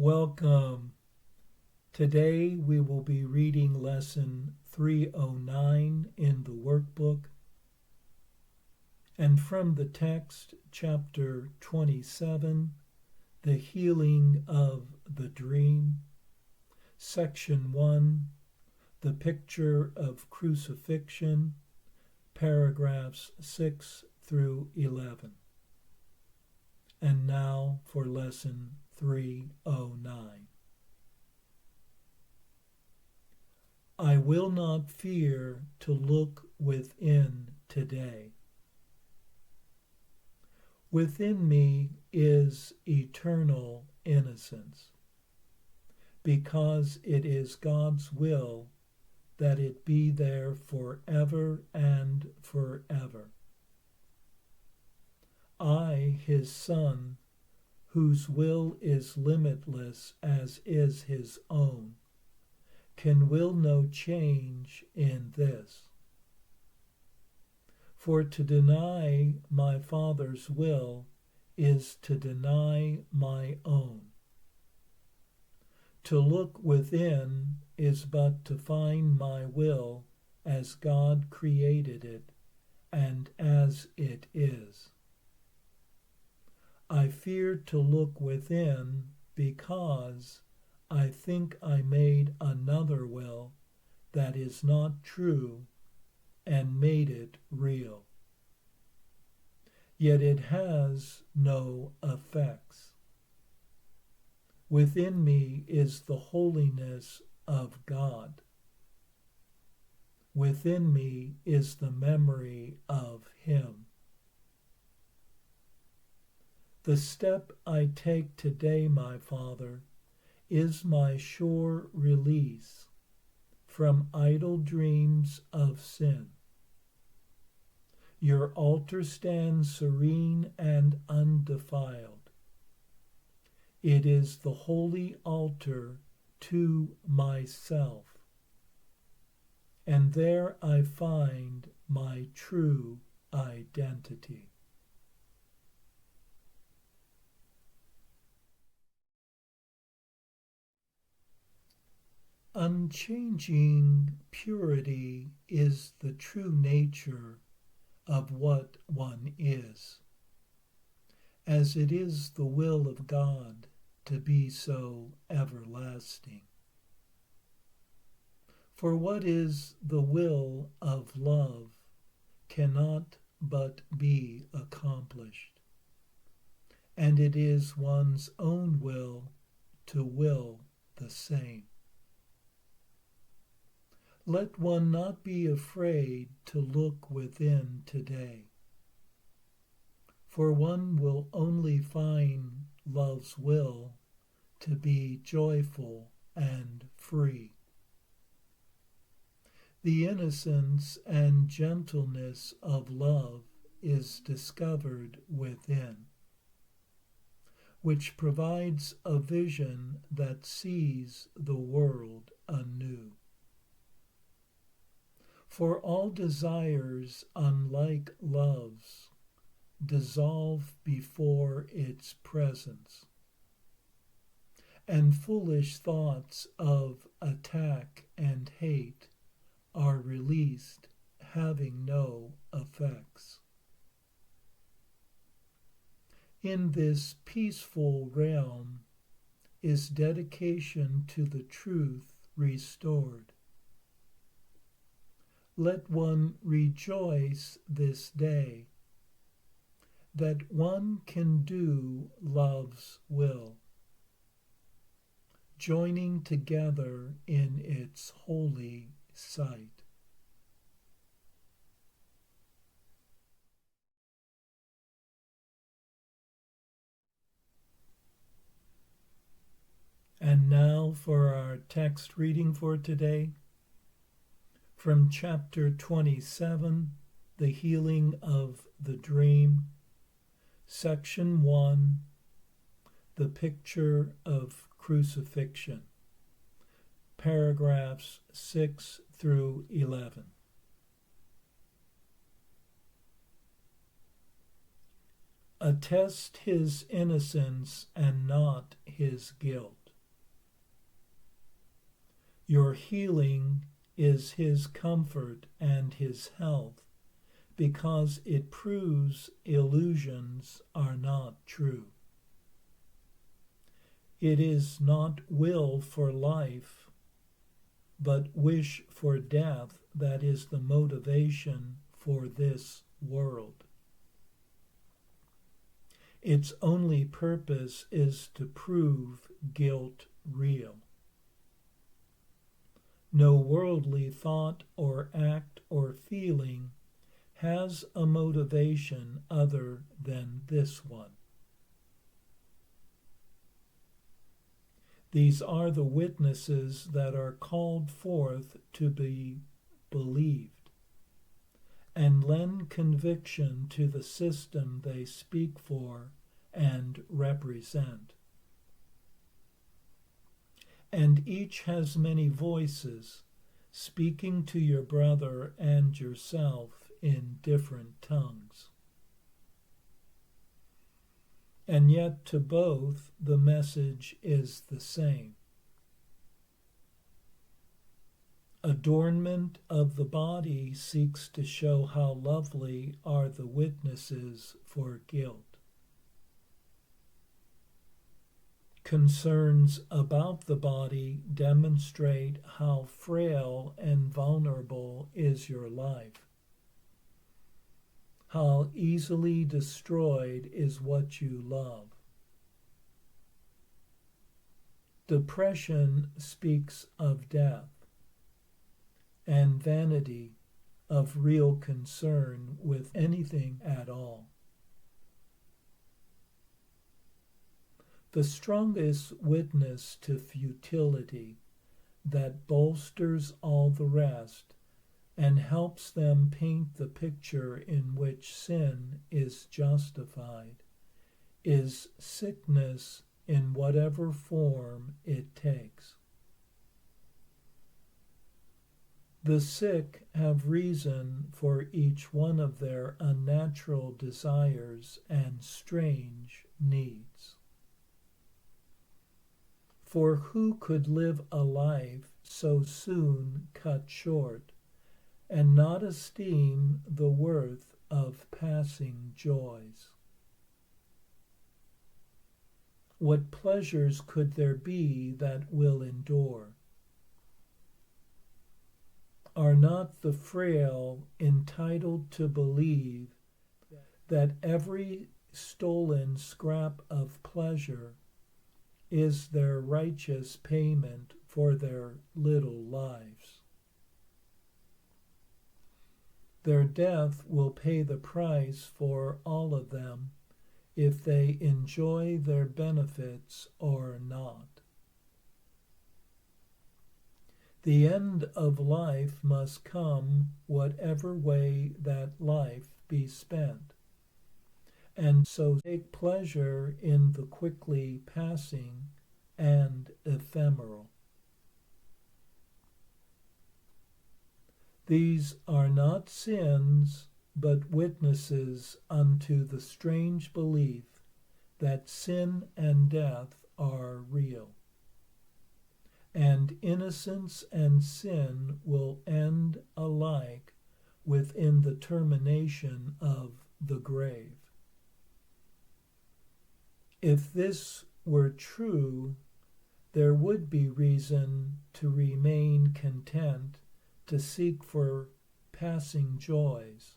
Welcome. Today we will be reading lesson 309 in the workbook, and from the text, chapter 27, The Healing of the Dream, section 1, The Picture of Crucifixion, paragraphs 6 through 11. And now for lesson 309. I will not fear to look within today. Within me is eternal innocence, because it is God's will that it be there forever and forever. I, his Son, whose will is limitless as is his own, can will no change in this. For to deny my Father's will is to deny my own. To look within is but to find my will as God created it and as it is. I fear to look within because I think I made another will that is not true and made it real. Yet it has no effects. Within me is the holiness of God. Within me is the memory of Him. The step I take today, my Father, is my sure release from idle dreams of sin. Your altar stands serene and undefiled. It is the holy altar to myself, and there I find my true identity. Unchanging purity is the true nature of what one is, as it is the will of God to be so everlasting. For what is the will of love cannot but be accomplished, and it is one's own will to will the same. Let one not be afraid to look within today, for one will only find love's will to be joyful and free. The innocence and gentleness of love is discovered within, which provides a vision that sees the world anew. For all desires unlike love's dissolve before its presence, and foolish thoughts of attack and hate are released, having no effects. In this peaceful realm is dedication to the truth restored. Let one rejoice this day that one can do love's will, joining together in its holy sight. And now for our text reading for today. From chapter 27, The Healing of the Dream, section 1, The Picture of Crucifixion, paragraphs 6 through 11. Attest his innocence and not his guilt. Your healing is his comfort and his health, because it proves illusions are not true. It is not will for life, but wish for death that is the motivation for this world. Its only purpose is to prove guilt real. No worldly thought or act or feeling has a motivation other than this one. These are the witnesses that are called forth to be believed, and lend conviction to the system they speak for and represent. And each has many voices, speaking to your brother and yourself in different tongues. And yet to both the message is the same. Adornment of the body seeks to show how lovely are the witnesses for guilt. Concerns about the body demonstrate how frail and vulnerable is your life. How easily destroyed is what you love. Depression speaks of death, and vanity of real concern with anything at all. The strongest witness to futility that bolsters all the rest and helps them paint the picture in which sin is justified is sickness in whatever form it takes. The sick have reason for each one of their unnatural desires and strange needs. For who could live a life so soon cut short and not esteem the worth of passing joys? What pleasures could there be that will endure? Are not the frail entitled to believe that every stolen scrap of pleasure is their righteous payment for their little lives? Their death will pay the price for all of them if they enjoy their benefits or not. The end of life must come whatever way that life be spent, and so take pleasure in the quickly passing and ephemeral. These are not sins, but witnesses unto the strange belief that sin and death are real, and innocence and sin will end alike within the termination of the grave. If this were true, there would be reason to remain content, to seek for passing joys,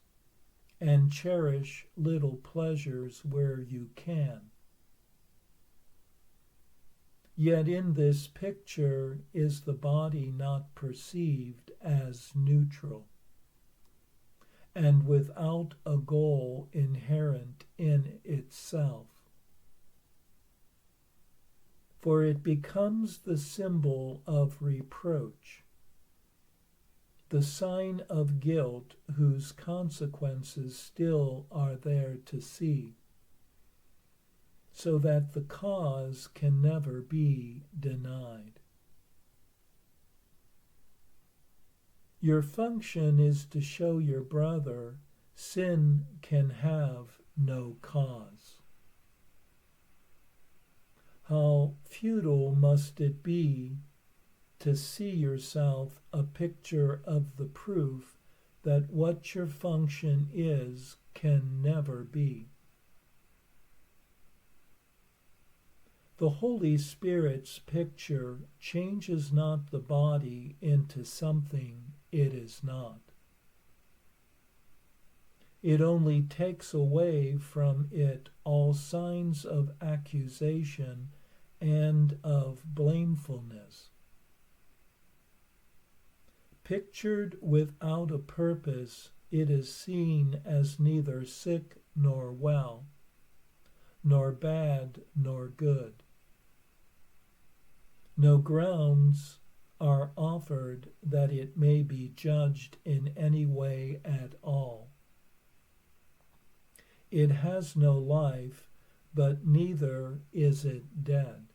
and cherish little pleasures where you can. Yet in this picture is the body not perceived as neutral, and without a goal inherent in itself. For it becomes the symbol of reproach, the sign of guilt whose consequences still are there to see, so that the cause can never be denied. Your function is to show your brother sin can have no cause. How futile must it be to see yourself a picture of the proof that what your function is can never be. The Holy Spirit's picture changes not the body into something it is not. It only takes away from it all signs of accusation and of blamefulness. Pictured without a purpose, it is seen as neither sick nor well, nor bad nor good. No grounds are offered that it may be judged in any way at all. It has no life, but neither is it dead.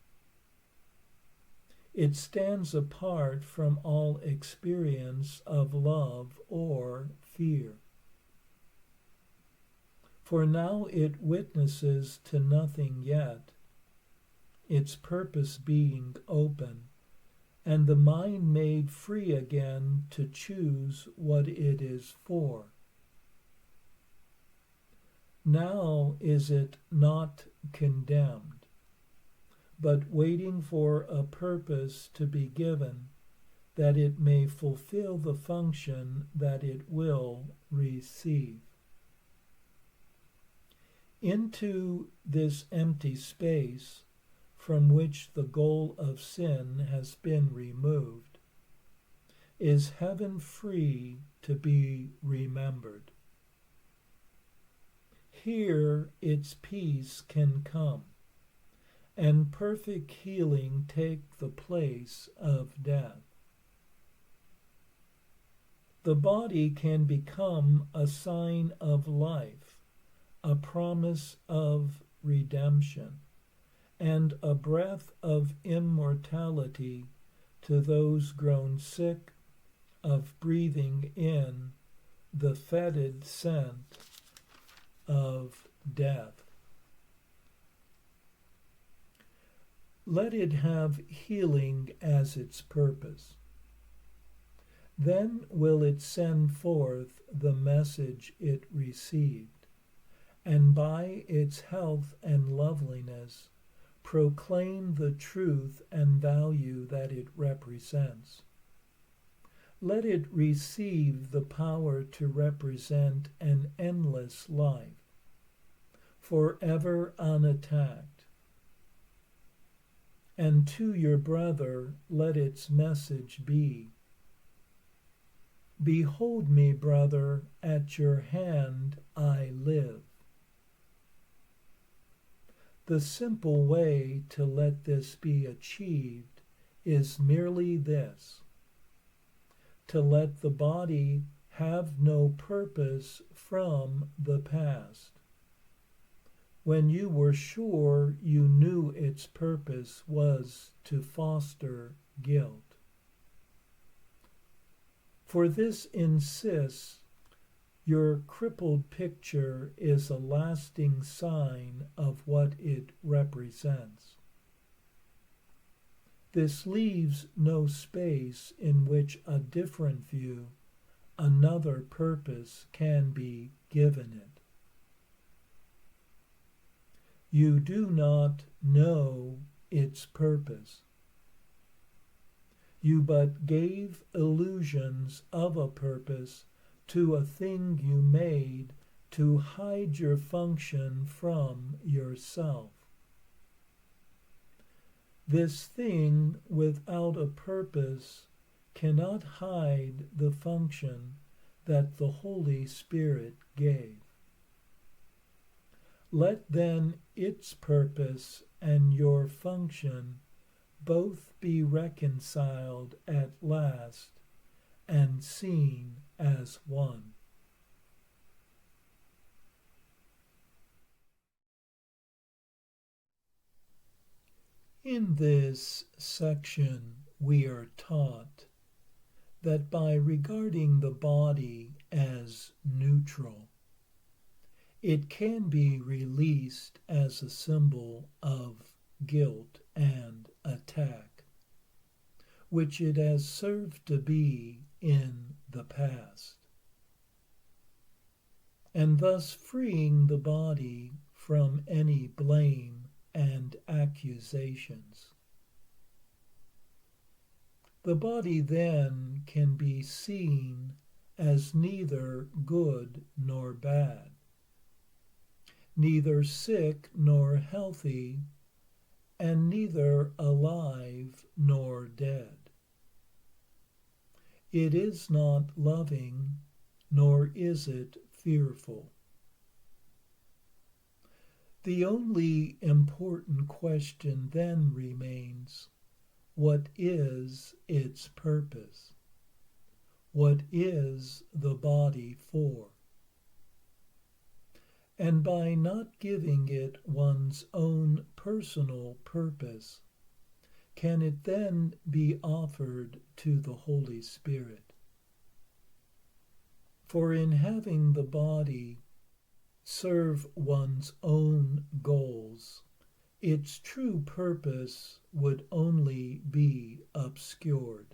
It stands apart from all experience of love or fear. For now it witnesses to nothing yet, its purpose being open, and the mind made free again to choose what it is for. Now is it not condemned, but waiting for a purpose to be given, that it may fulfill the function that it will receive. Into this empty space, from which the goal of sin has been removed, is heaven free to be remembered. Here its peace can come, and perfect healing take the place of death. The body can become a sign of life, a promise of redemption, and a breath of immortality to those grown sick of breathing in the fetid scent of death. Let it have healing as its purpose. Then will it send forth the message it received, and by its health and loveliness proclaim the truth and value that it represents. Let it receive the power to represent an endless life, forever unattacked. And to your brother let its message be, "Behold me, brother, at your hand I live." The simple way to let this be achieved is merely this: to let the body have no purpose from the past, when you were sure you knew its purpose was to foster guilt. For this insists your crippled picture is a lasting sign of what it represents. This leaves no space in which a different view, another purpose can be given it. You do not know its purpose. You but gave illusions of a purpose to a thing you made to hide your function from yourself. This thing without a purpose cannot hide the function that the Holy Spirit gave. Let then its purpose and your function both be reconciled at last and seen as one. In this section, we are taught that by regarding the body as neutral, it can be released as a symbol of guilt and attack, which it has served to be in the past, and thus freeing the body from any blame and accusations. The body then can be seen as neither good nor bad, neither sick nor healthy, and neither alive nor dead. It is not loving, nor is it fearful. The only important question then remains: what is its purpose? What is the body for? And by not giving it one's own personal purpose, can it then be offered to the Holy Spirit? For in having the body serve one's own goals, its true purpose would only be obscured.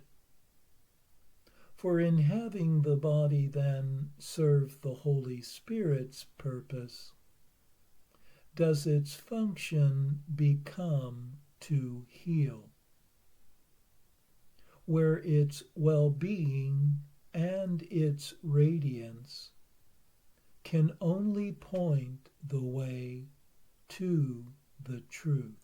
For in having the body then serve the Holy Spirit's purpose, does its function become to heal, where its well-being and its radiance can only point the way to the truth.